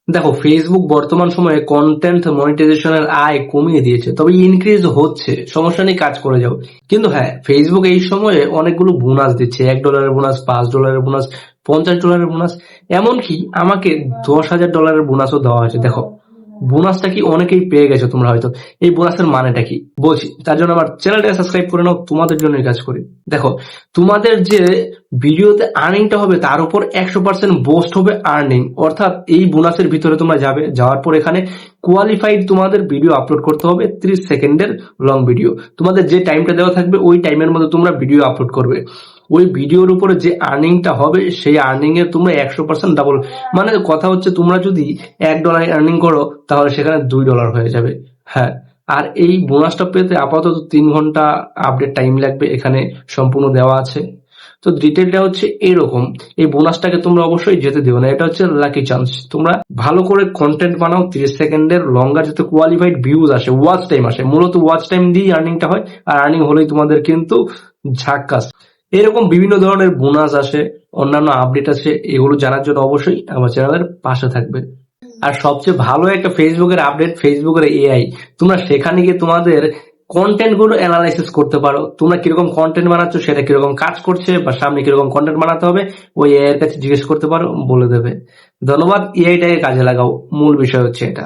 দেখো, ফেসবুক বর্তমান সময়ে কন্টেন্ট মনিটাইজেশনের আয় কমিয়ে দিয়েছে, তবে ইনক্রিজ হচ্ছে, সমস্যা নেই, কাজ করে যাও। কিন্তু হ্যাঁ, ফেসবুক এই সময়ে অনেকগুলো বোনাস দিচ্ছে, $1 বোনাস, $5 বোনাস, $50 বোনাস, এমনকি আমাকে $10,000 বোনাসও দেওয়া হয়েছে। দেখো, বোনাসটা কি অনেকেই পেয়ে গেছো তোমরা হয়তো। এই বোনাসের মানেটা কি বলছি, তার জন্য আমার চ্যানেলটা সাবস্ক্রাইব করে নাও, তোমাদের জন্য কাজ করি। দেখো, তোমাদের যে ভিডিওতে আর্নিংটা হবে তার উপর 100% বোস্ট হবে আর্নিং। অর্থাৎ এই বোনাসের ভিতরে তোমরা যাবে, যাওয়ার পর এখানে কোয়ালিফাইড তোমাদের ভিডিও আপলোড করতে হবে, 30 সেকেন্ডের লং ভিডিও। তোমাদের যে টাইমটা দেওয়া থাকবে ওই টাইমের মধ্যে তোমরা ভিডিও আপলোড করবে। ওই ভিডিওর উপরে যে আর্নিংটা হবে সেই আর্নিং এর তোমরা 100% ডাবল। মানে কথা হচ্ছে, তোমরা যদি $1 আর্নিং করো তাহলে সেখানে $2 হয়ে যাবে। হ্যাঁ, আর এই বোনাসটা পেতে আপাতত 3 ঘন্টা আপডেট টাইম লাগবে, এখানে সম্পূর্ণ দেওয়া আছে। তো ডিটেলটা হচ্ছে এরকম। এই বোনাসটাকে তোমরা অবশ্যই যেতে দিও না, এটা হচ্ছে লাকি চান্স। তোমরা ভালো করে কন্টেন্ট বানাও, 30 সেকেন্ডের লঙ্গার, যাতে কোয়ালিফাইড ভিউজ আসে, ওয়াচ টাইম আসে। মূলত ওয়াচ টাইম দিয়ে আর্নিংটা হয়, আর আর্নিং হলেই তোমাদের কিন্তু ঝাক্কাস। এরকম বিভিন্ন ধরনের বোনাস আসে, অন্যান্য আপডেট আছে, এগুলো জানার জন্য অবশ্যই আমার চ্যানেলের পাশে থাকবে। আর সবচেয়ে ভালো একটা ফেসবুকের আপডেট, ফেসবুকের এআই। তোমরা সেখানে গিয়ে তোমাদের কন্টেন্ট গুলো অ্যানালাইসিস করতে পারো, তোমরা কিরকম কন্টেন্ট বানাচ্ছ, সেটা কিরকম কাজ করছে, বা সামনে কিরকম কন্টেন্ট বানাতে হবে, ওই এআই এর কাছে জিজ্ঞেস করতে পারো, বলে দেবে। ধন্যবাদ। এআইটাকে কাজে লাগাও, মূল বিষয় হচ্ছে এটা।